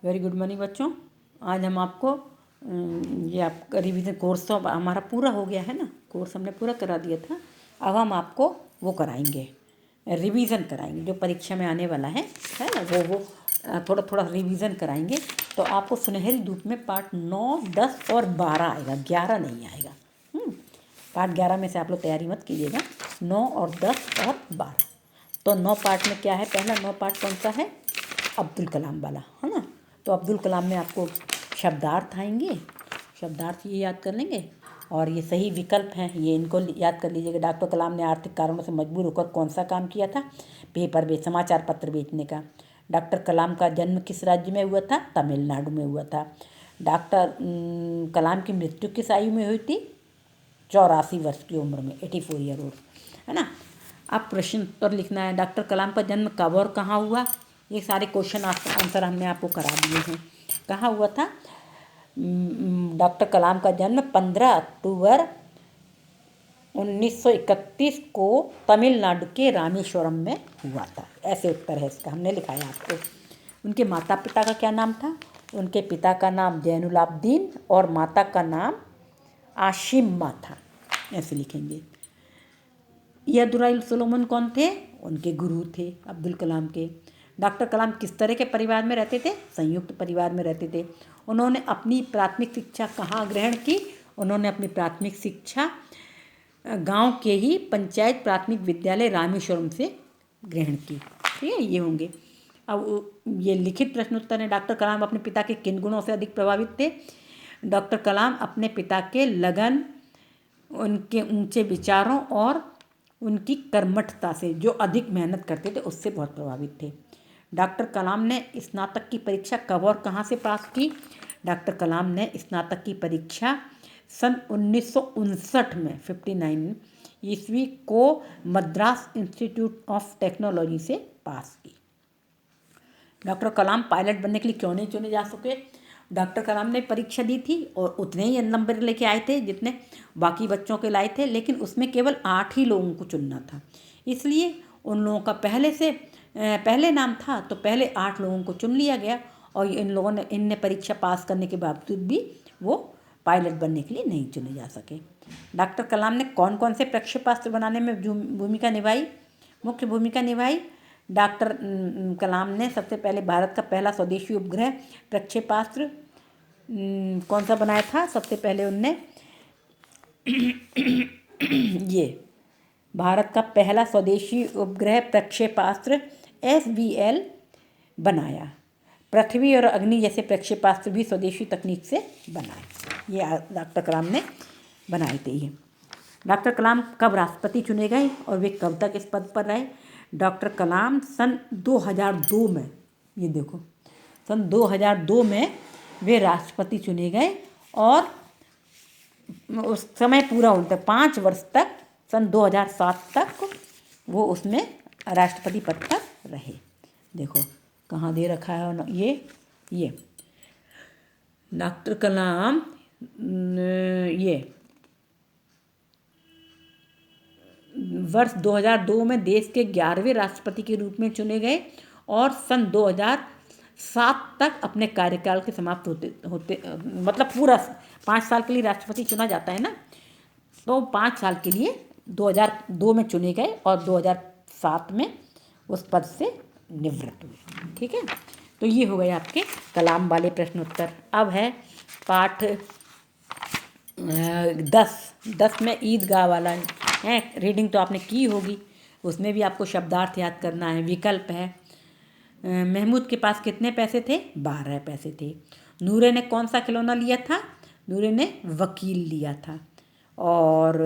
Very good morning बच्चों। आज हम आपको ये आपका रिवीजन कोर्स तो हमारा पूरा हो गया है ना, कोर्स हमने पूरा करा दिया था। अब हम आपको वो कराएंगे, रिवीजन कराएंगे जो परीक्षा में आने वाला है ना, वो थोड़ा थोड़ा रिवीजन कराएंगे। तो आपको सुनहरी धूप में पार्ट 9, 10 और 12 आएगा, 11 नहीं आएगा। पार्ट 11 में से आप लोग तैयारी मत कीजिएगा। 9 और 10 और 12। तो 9 पार्ट में क्या है, पहला 9 पार्ट कौन सा है? अब्दुल कलाम वाला, है ना। तो अब्दुल कलाम में आपको शब्दार्थ आएंगे, शब्दार्थ ये याद कर लेंगे और ये सही विकल्प हैं, ये इनको याद कर लीजिएगा। डॉक्टर कलाम ने आर्थिक कारणों से मजबूर होकर कौन सा काम किया था? पेपर बेच, समाचार पत्र बेचने का। डॉक्टर कलाम का जन्म किस राज्य में हुआ था? तमिलनाडु में हुआ था। डॉक्टर कलाम की मृत्यु किस आयु में हुई थी? 84 वर्ष की उम्र में, 84 ईयर ओल्ड, है ना। अब प्रश्न उत्तर लिखना है। डॉक्टर कलाम का जन्म कब और कहाँ हुआ? ये सारे क्वेश्चन आंसर हमने आपको करा दिए हैं। कहाँ हुआ था? डॉक्टर कलाम का जन्म 15 अक्टूबर 1931 को तमिलनाडु के रामेश्वरम में हुआ था। ऐसे उत्तर है इसका, हमने लिखाया आपको। उनके माता पिता का क्या नाम था? उनके पिता का नाम जैनुलाब्दीन और माता का नाम आशिम्मा था। ऐसे लिखेंगे। यदुराई सोलोमन कौन थे? उनके गुरु थे अब्दुल कलाम के। डॉक्टर कलाम किस तरह के परिवार में रहते थे? संयुक्त परिवार में रहते थे। उन्होंने अपनी प्राथमिक शिक्षा कहाँ ग्रहण की? उन्होंने अपनी प्राथमिक शिक्षा गांव के ही पंचायत प्राथमिक विद्यालय रामेश्वरम से ग्रहण की। ठीक है, ये होंगे। अब ये लिखित प्रश्नोत्तर है। डॉक्टर कलाम अपने पिता के किन गुणों से अधिक प्रभावित थे? डॉक्टर कलाम अपने पिता के लगन, उनके ऊंचे विचारों और उनकी कर्मठता से, जो अधिक मेहनत करते थे, उससे बहुत प्रभावित थे। डॉक्टर कलाम ने स्नातक की परीक्षा कब और कहाँ से पास की? डॉक्टर कलाम ने स्नातक की परीक्षा सन 1959 में 59 ईस्वी को मद्रास इंस्टीट्यूट ऑफ टेक्नोलॉजी से पास की। डॉक्टर कलाम पायलट बनने के लिए क्यों नहीं चुने जा सके? डॉक्टर कलाम ने परीक्षा दी थी और उतने ही नंबर लेके आए थे जितने बाकी बच्चों के लाए थे, लेकिन उसमें केवल 8 ही लोगों को चुनना था। इसलिए उन लोगों का पहले नाम था, तो पहले 8 लोगों को चुन लिया गया और इनने परीक्षा पास करने के बावजूद भी वो पायलट बनने के लिए नहीं चुने जा सके। डॉक्टर कलाम ने कौन कौन से प्रक्षेपास्त्र बनाने में भूमिका निभाई, मुख्य भूमिका निभाई? डॉक्टर कलाम ने सबसे पहले भारत का पहला स्वदेशी उपग्रह प्रक्षेपास्त्र कौन सा बनाया था? सबसे पहले उनने ये भारत का पहला स्वदेशी उपग्रह प्रक्षेपास्त्र SBL बनाया। पृथ्वी और अग्नि जैसे प्रक्षेपास्त्र भी स्वदेशी तकनीक से बनाए। ये डॉक्टर कलाम ने बनाए थे। ये डॉक्टर कलाम कब राष्ट्रपति चुने गए और वे कब तक इस पद पर रहे? डॉक्टर कलाम सन 2002 में, ये देखो, सन 2002 में वे राष्ट्रपति चुने गए और उस समय पूरा होता 5 वर्ष तक, सन 2007 तक वो उसमें राष्ट्रपति पद पर रहे। देखो कहाँ दे रखा है ये डॉक्टर कलाम ये वर्ष 2002 में देश के 11वें राष्ट्रपति के रूप में चुने गए और सन 2007 तक अपने कार्यकाल के समाप्त होते मतलब पूरा 5 साल के लिए राष्ट्रपति चुना जाता है ना, तो 5 साल के लिए 2002 में चुने गए और 2007 में उस पद से निवृत्त हुए। ठीक है, तो ये हो गए आपके कलाम वाले प्रश्नोत्तर। अब है पाठ 10 में ईदगाह वाला है। रीडिंग तो आपने की होगी, उसमें भी आपको शब्दार्थ याद करना है। विकल्प है। महमूद के पास कितने पैसे थे? 12 पैसे थे। नूरे ने कौन सा खिलौना लिया था? नूरे ने वकील लिया था। और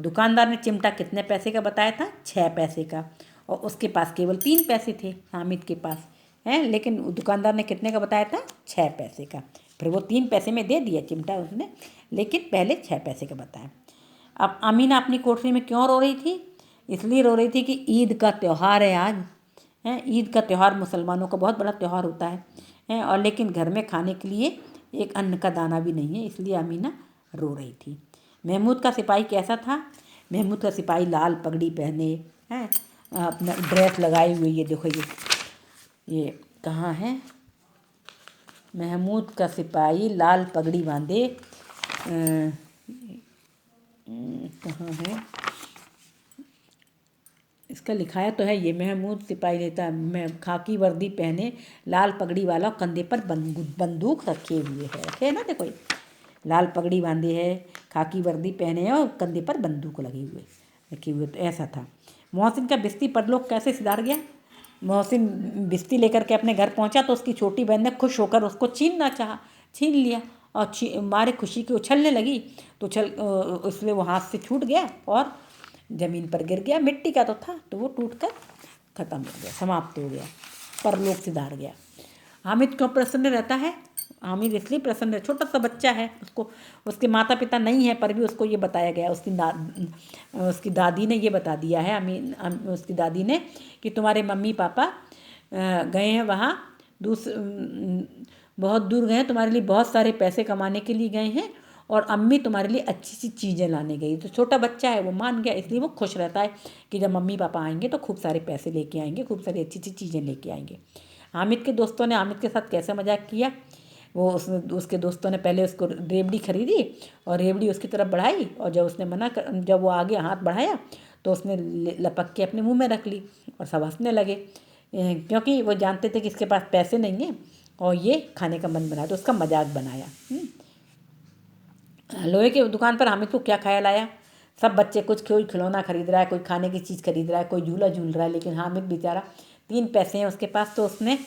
दुकानदार ने चिमटा कितने पैसे का बताया था? 6 पैसे का। और उसके पास केवल 3 पैसे थे, हामिद के पास है, लेकिन दुकानदार ने कितने का बताया था? 6 पैसे का। फिर वो 3 पैसे में दे दिया चिमटा उसने, लेकिन पहले 6 पैसे का बताया। अब अमीना अपनी कोठरी में क्यों रो रही थी? इसलिए रो रही थी कि ईद का त्यौहार है आज, है। ईद का त्यौहार मुसलमानों का बहुत बड़ा त्यौहार होता है और लेकिन घर में खाने के लिए एक अन्न का दाना भी नहीं है, इसलिए अमीना रो रही थी। महमूद का सिपाही कैसा था? महमूद का सिपाही लाल पगड़ी पहने, हैं, अपना ड्रेस लगाए हुए, ये देखो ये कहाँ है, महमूद का सिपाही लाल पगड़ी बांधे, कहाँ है इसका लिखाया तो है ये, महमूद सिपाही लेता मैं खाकी वर्दी पहने, लाल पगड़ी वाला, कंधे पर बंदूक रखे हुए है, रखे ना, देखो लाल पगड़ी बांधे है, खाकी वर्दी पहने हैं और कंधे पर बंदूक लगे हुए रखे हुए, तो ऐसा था। मोहसिन का बिस्ती परलोक कैसे सिधार गया। मोहसिन बिस्ती लेकर के अपने घर पहुंचा तो उसकी छोटी बहन ने खुश होकर उसको छीन लिया और मारे खुशी की उछलने लगी, तो उसमें वो हाथ से छूट गया और ज़मीन पर गिर गया। मिट्टी का तो था, तो वो टूट कर ख़त्म हो गया, समाप्त हो गया, परलोक सिधार गया। हामिद क्यों प्रसन्न रहता है। हामिद इसलिए प्रसन्न है, छोटा सा बच्चा है, उसको उसके माता पिता नहीं है, पर भी उसको ये बताया गया, उसकी दादी ने ये बता दिया है, उसकी दादी ने, कि तुम्हारे मम्मी पापा गए हैं वहाँ बहुत दूर गए हैं, तुम्हारे लिए बहुत सारे पैसे कमाने के लिए गए हैं, और अम्मी तुम्हारे लिए अच्छी सी चीज़ें लाने गई। तो छोटा बच्चा है, वो मान गया, इसलिए वो खुश रहता है कि जब मम्मी पापा आएंगे तो खूब सारे पैसे लेके आएंगे, खूब सारी अच्छी अच्छी चीज़ें लेके आएंगे। हामिद के दोस्तों ने हामिद के साथ कैसे मजाक किया। वो उसके दोस्तों ने पहले उसको रेवड़ी खरीदी और रेवड़ी उसकी तरफ बढ़ाई, और जब वो आगे हाथ बढ़ाया तो उसने लपक के अपने मुंह में रख ली और सब हंसने लगे, क्योंकि वो जानते थे कि इसके पास पैसे नहीं हैं और ये खाने का मन बनाया, तो उसका मजाक बनाया। लोहे की दुकान पर हामिद को क्या ख्याल आया। सब बच्चे कोई खिलौना खरीद रहा है, कोई खाने की चीज़ खरीद रहा है, कोई झूला झूल रहा है, लेकिन हामिद बेचारा 3 पैसे हैं उसके पास, तो उसने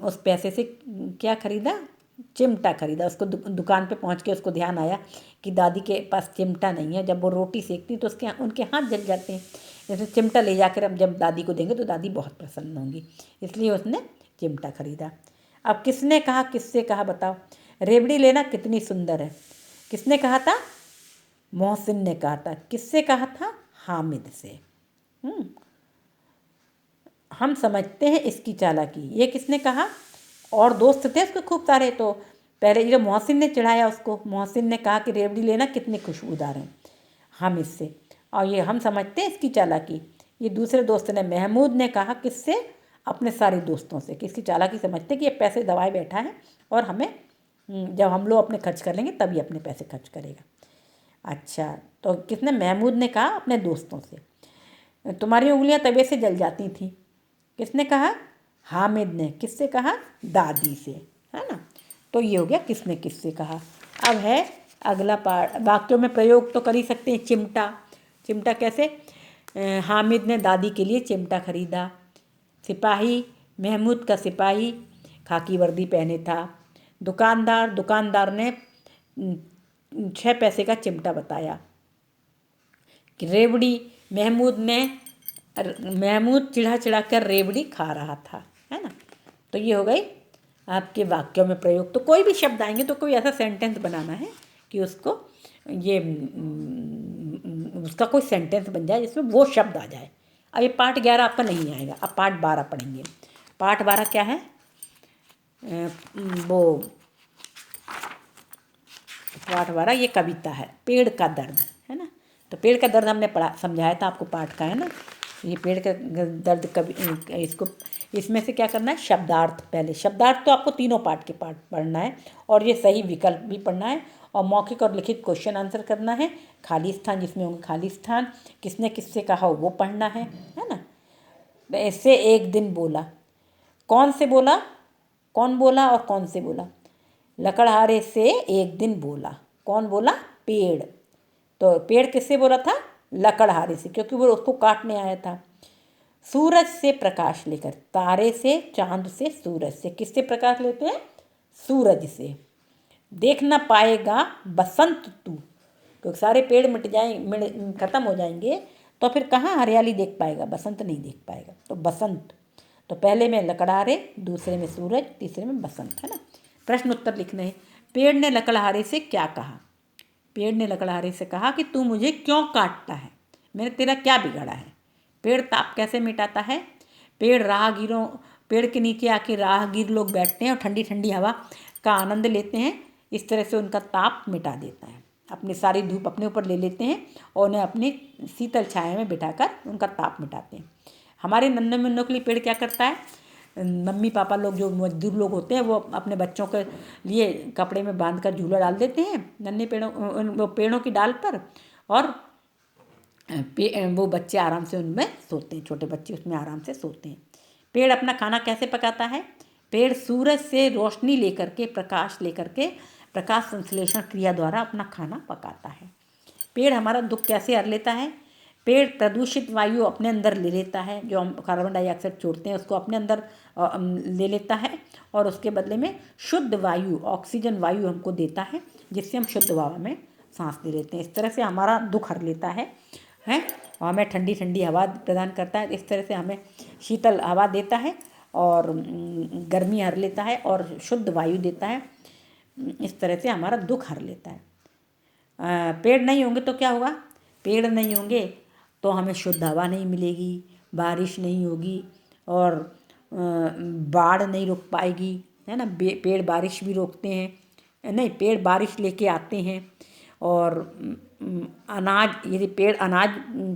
उस पैसे से क्या खरीदा, चिमटा खरीदा। उसको दुकान पे पहुंच के उसको ध्यान आया कि दादी के पास चिमटा नहीं है, जब वो रोटी सेकती तो उनके हाथ जल जाते हैं, इसलिए चिमटा ले जाकर अब जब दादी को देंगे तो दादी बहुत प्रसन्न होंगी, इसलिए उसने चिमटा खरीदा। अब किसने कहा, किससे कहा, बताओ। रेवड़ी लेना कितनी सुंदर है, किसने कहा था, मोहसिन ने कहा था। किससे कहा था, हामिद से। हम समझते हैं इसकी चालाकी, ये किसने कहा, और दोस्त थे उसके खूब सारे, तो पहले ये मोहसिन ने चिढ़ाया उसको, मोहसिन ने कहा कि रेवड़ी लेना कितने खुशबूदार हैं, हामिद से, और ये हम समझते हैं इसकी चालाकी, ये दूसरे दोस्त ने, महमूद ने कहा, किससे, अपने सारे दोस्तों से, कि इसकी चालाकी समझते कि ये पैसे दबाए बैठा है और हमें जब हम लोग अपने खर्च कर लेंगे तभी अपने पैसे खर्च करेगा। अच्छा, तो किसने, महमूद ने कहा अपने दोस्तों से। तुम्हारी उंगलियां तवे से जल जाती थी, किसने कहा, हामिद ने। किससे कहा, दादी से, है ना। तो ये हो गया किसने किससे कहा। अब है अगला पार्ट, वाक्यों में प्रयोग तो कर ही सकते हैं। चिमटा कैसे, हामिद ने दादी के लिए चिमटा खरीदा। सिपाही, महमूद का सिपाही खाकी वर्दी पहने था। दुकानदार ने 6 पैसे का चिमटा बताया। कि रेवड़ी, महमूद चिढ़ा कर रेवड़ी खा रहा था, है ना। तो ये हो गई आपके वाक्यों में प्रयोग। तो कोई भी शब्द आएंगे तो कोई ऐसा सेंटेंस बनाना है कि उसको उसका कोई सेंटेंस बन जाए जिसमें वो शब्द आ जाए। अब ये पार्ट 11 आपका नहीं आएगा, अब पार्ट 12 पढ़ेंगे। पार्ट 12 क्या है, वो पार्ट 12 ये कविता है, पेड़ का दर्द, है ना। तो पेड़ का दर्द हमने समझाया था आपको, पाठ का, है ना। ये पेड़ का दर्द इसमें से क्या करना है, शब्दार्थ। पहले शब्दार्थ तो आपको तीनों पाठ के पाठ पढ़ना है, और ये सही विकल्प भी पढ़ना है, और मौखिक और लिखित क्वेश्चन आंसर करना है। खाली स्थान जिसमें होंगे खाली स्थान, किसने किससे कहा वो पढ़ना है ना। ऐसे एक दिन बोला, कौन से बोला, कौन बोला और कौन से बोला। लकड़हारे से एक दिन बोला, कौन बोला, पेड़। तो पेड़ किससे बोला था, लकड़हारे से, क्योंकि वो उसको काटने आया था। सूरज से प्रकाश लेकर, तारे से, चांद से, सूरज से। किससे प्रकाश लेते हैं, सूरज से। देख ना पाएगा बसंत तू, क्योंकि सारे पेड़ खत्म हो जाएंगे तो फिर कहाँ हरियाली देख पाएगा, बसंत नहीं देख पाएगा। तो बसंत, तो पहले में लकड़हारे, दूसरे में सूरज, तीसरे में बसंत, है ना। प्रश्न उत्तर लिखने हैं। पेड़ ने लकड़हारे से क्या कहा। पेड़ ने लकड़हारे से कहा कि तू मुझे क्यों काटता है, मैंने तेरा क्या बिगाड़ा है। पेड़ ताप कैसे मिटाता है। पेड़ के नीचे आके राहगीर लोग बैठते हैं और ठंडी ठंडी हवा का आनंद लेते हैं, इस तरह से उनका ताप मिटा देता है। अपनी सारी धूप अपने ऊपर ले लेते हैं और उन्हें अपनी शीतल छाया में बिठाकर उनका ताप मिटाते हैं। हमारे नन्हे मुन्नों के लिए पेड़ क्या करता है, मम्मी पापा लोग जो मजदूर लोग होते हैं वो अपने बच्चों के लिए कपड़े में बांध कर झूला डाल देते हैं नन्हे वो पेड़ों की डाल पर, और वो बच्चे आराम से उनमें सोते हैं, छोटे बच्चे उसमें आराम से सोते हैं। पेड़ अपना खाना कैसे पकाता है? पेड़ सूरज से रोशनी लेकर के, प्रकाश लेकर के, प्रकाश संश्लेषण क्रिया द्वारा अपना खाना पकाता है। पेड़ हमारा दुख कैसे हर लेता है? पेड़ प्रदूषित वायु अपने अंदर ले लेता है, जो हम कार्बन डाइऑक्साइड छोड़ते हैं उसको अपने अंदर ले लेता है, और उसके बदले में शुद्ध वायु, ऑक्सीजन वायु हमको देता है, जिससे हम शुद्ध हवा में सांस ले लेते हैं। इस तरह से हमारा दुख हर लेता है और हमें ठंडी ठंडी हवा प्रदान करता है। इस तरह से हमें शीतल हवा देता है और गर्मी हर लेता है और शुद्ध वायु देता है। इस तरह से हमारा दुख हर लेता है। पेड़ नहीं होंगे तो क्या होगा? पेड़ नहीं होंगे तो हमें शुद्ध हवा नहीं मिलेगी, बारिश नहीं होगी और बाढ़ नहीं रुक पाएगी, है ना। पेड़ बारिश भी रोकते हैं, नहीं, पेड़ बारिश लेके आते हैं, और अनाज, यदि पेड़ अनाज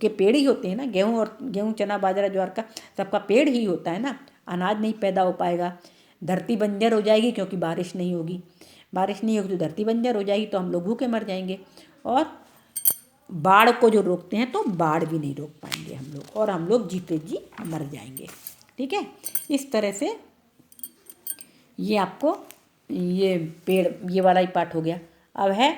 के पेड़ ही होते हैं ना, गेहूँ चना बाजरा ज्वार का सबका पेड़ ही होता है ना, अनाज नहीं पैदा हो पाएगा। धरती बंजर हो जाएगी क्योंकि बारिश नहीं होगी, बारिश नहीं होगी तो धरती बंजर हो जाएगी, तो हम लोग भूखे मर जाएंगे। और बाढ़ को जो रोकते हैं तो बाढ़ भी नहीं रोक पाएंगे हम लोग, और हम लोग जीते जी मर जाएंगे। ठीक है, इस तरह से ये आपको ये पेड़, ये वाला ही पाठ हो गया। अब है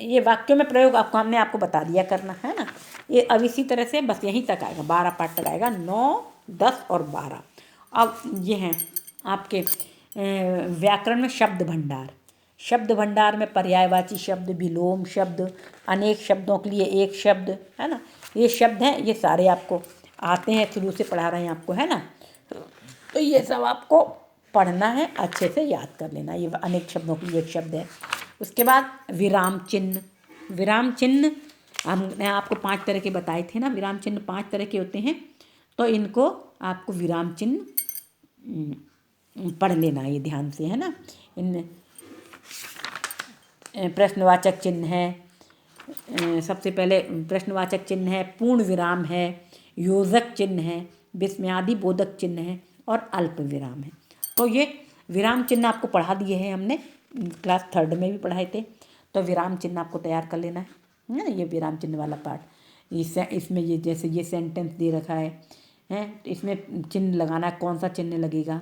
ये वाक्यों में प्रयोग आपको हमने आपको बता दिया करना है ना। ये अब इसी तरह से बस यहीं तक आएगा, 12 पाठ तक आएगा, 9, 10 और 12। अब ये हैं आपके व्याकरण में शब्द भंडार। शब्द भंडार में पर्यायवाची शब्द, विलोम शब्द, अनेक शब्दों के लिए एक शब्द, है ना। ये शब्द हैं, ये सारे आपको आते हैं, शुरू से पढ़ा रहे हैं आपको, है ना। तो ये सब आपको पढ़ना है, अच्छे से याद कर लेना। ये अनेक शब्दों के लिए एक शब्द है। उसके बाद विराम चिन्ह। विराम चिन्ह हमने आपको 5 तरह के बताए थे ना, विराम चिन्ह 5 तरह के होते हैं, तो इनको आपको विराम चिन्ह पढ़ लेना ये ध्यान से, है ना। इनमें प्रश्नवाचक चिन्ह है, सबसे पहले प्रश्नवाचक चिन्ह है, पूर्ण विराम है, योजक चिन्ह है, विस्मयादि बोधक चिन्ह है और अल्प विराम है। तो ये विराम चिन्ह आपको पढ़ा दिए हैं हमने, क्लास 3rd में भी पढ़ाए थे। तो विराम चिन्ह आपको तैयार कर लेना है ना, ये विराम चिन्ह वाला पार्ट। इसमें ये जैसे ये सेंटेंस दे रखा है तो इसमें चिन्ह लगाना, कौन सा चिन्ह लगेगा,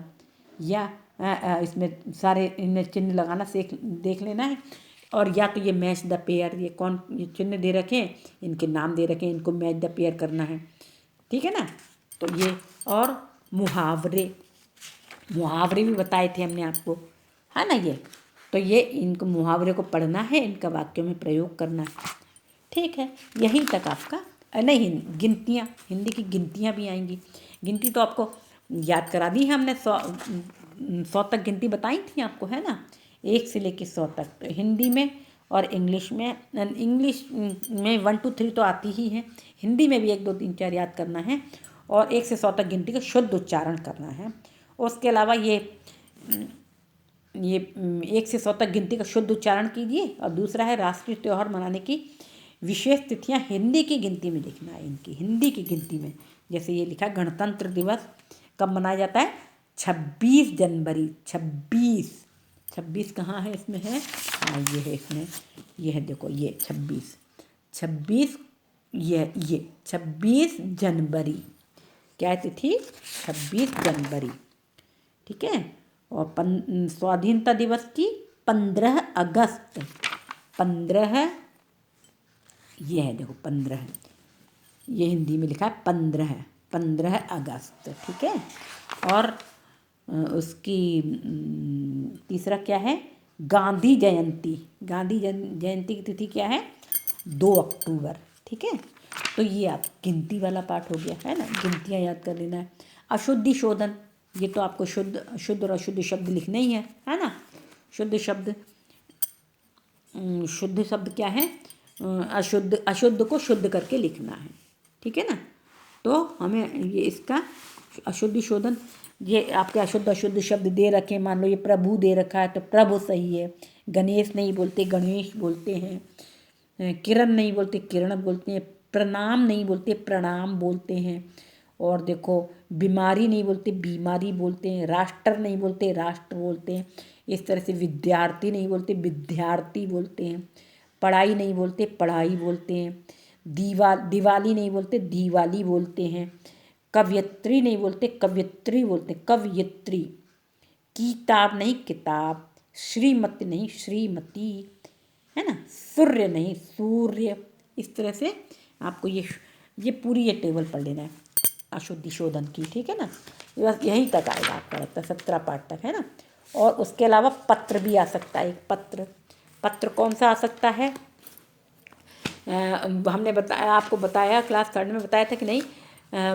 या इसमें सारे इनमें चिन्ह लगाना देख लेना है। और या तो ये मैच द पेयर, ये कौन, ये चिन्ह दे रखे हैं, इनके नाम दे रखे हैं, इनको मैच द पेयर करना है, ठीक है ना। तो ये, और मुहावरे, मुहावरे भी बताए थे हमने आपको, है ना। ये तो ये इनको मुहावरे को पढ़ना है, इनका वाक्यों में प्रयोग करना है, ठीक है। यहीं तक आपका नहीं, गिनतियाँ, हिंदी की गिनतियाँ भी आएंगी। गिनती तो आपको याद करा दी है हमने, 100 तक गिनती बताई थी आपको, है ना, 1 से लेकर 100 तक। तो हिंदी में और इंग्लिश में 1 2 3 तो आती ही है, हिंदी में भी 1 2 3 4 याद करना है, और 1 से 100 तक गिनती का शुद्ध उच्चारण करना है। उसके अलावा ये 1 से 100 तक गिनती का शुद्ध उच्चारण कीजिए। और दूसरा है राष्ट्रीय त्यौहार मनाने की विशेष तिथियां हिंदी की गिनती में लिखना है, इनकी हिंदी की गिनती में। जैसे ये लिखा, गणतंत्र दिवस कब मनाया जाता है? 26 जनवरी। 26 कहाँ है? इसमें है, हाँ ये है, इसमें ये है, देखो ये 26 ये 26 जनवरी, क्या है तिथि? 26 जनवरी, ठीक है। और स्वाधीनता दिवस की 15 अगस्त। 15, ये है, देखो 15, ये हिंदी में लिखा है 15 अगस्त, ठीक है। और उसकी तीसरा क्या है? गांधी जयंती। गांधी जयंती की तिथि क्या है? 2 अक्टूबर, ठीक है। तो ये आप गिनती वाला पाठ हो गया, है ना, गिनतियाँ याद कर लेना है। अशुद्धि शोधन, ये तो आपको शुद्ध और अशुद्ध शब्द लिखने ही है ना। शुद्ध शब्द क्या है? अशुद्ध को शुद्ध करके लिखना है, ठीक है ना। तो हमें ये इसका अशुद्धि शोधन, ये आपके अशुद्ध शब्द दे रखे हैं। मान लो ये प्रभु दे रखा है तो प्रभु सही है, गणेश नहीं बोलते गणेश बोलते हैं, किरण नहीं बोलते किरण बोलते हैं, प्रणाम नहीं बोलते प्रणाम बोलते हैं, और देखो बीमारी नहीं बोलते बीमारी बोलते हैं, राष्ट्र नहीं बोलते राष्ट्र बोलते हैं। इस तरह से विद्यार्थी नहीं बोलते विद्यार्थी बोलते हैं, पढ़ाई नहीं बोलते पढ़ाई बोलते हैं, दिवाली नहीं बोलते दीवाली बोलते हैं, कवयित्री नहीं बोलते कवयित्री बोलते हैं कवयित्री, किताब नहीं किताब, श्रीमती नहीं श्रीमती, है ना, सूर्य नहीं सूर्य। इस तरह से आपको ये पूरी ये टेबल पढ़ लेना है अशुद्धि शोधन की, ठीक है ना। बस यहीं तक आएगा आपका लगता है 17 पाठ तक, है ना। और उसके अलावा पत्र भी आ सकता है, एक पत्र कौन सा आ सकता है, हमने बताया आपको बताया क्लास 3 में बताया था कि नहीं,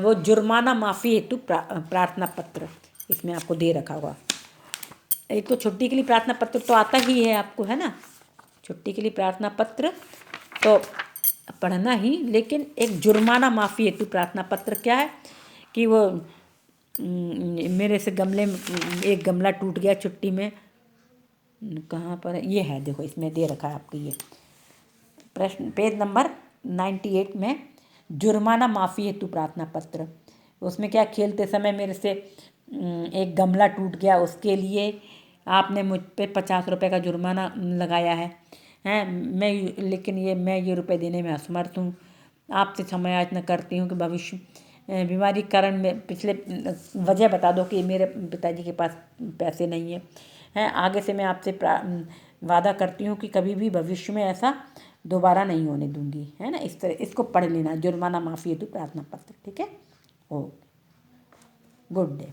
वो जुर्माना माफ़ी हेतु प्रार्थना पत्र इसमें आपको दे रखा होगा। एक तो छुट्टी के लिए प्रार्थना पत्र तो आता ही है आपको, है ना, छुट्टी के लिए प्रार्थना पत्र तो पढ़ना ही, लेकिन एक जुर्माना माफ़ी हेतु प्रार्थना पत्र क्या है कि वो मेरे से गमले में एक गमला टूट गया छुट्टी में, कहाँ पर है, ये है देखो इसमें दे रखा है आपके ये प्रश्न पेज नंबर 98 में, जुर्माना माफ़ी हेतु प्रार्थना पत्र। उसमें क्या, खेलते समय मेरे से एक गमला टूट गया, उसके लिए आपने मुझ पे 50 रुपये का जुर्माना लगाया है लेकिन मैं ये रुपए देने में असमर्थ हूँ। आपसे क्षमा याचना करती हूँ कि भविष्य बीमारी के कारण में पिछले वजह बता दो कि मेरे पिताजी के पास पैसे नहीं है आगे से मैं आपसे वादा करती हूँ कि कभी भी भविष्य में ऐसा दोबारा नहीं होने दूंगी, है ना। इस तरह इसको पढ़ लेना, जुर्माना माफ़ी हेतु प्रार्थना पत्र, ठीक है। Okay, good day.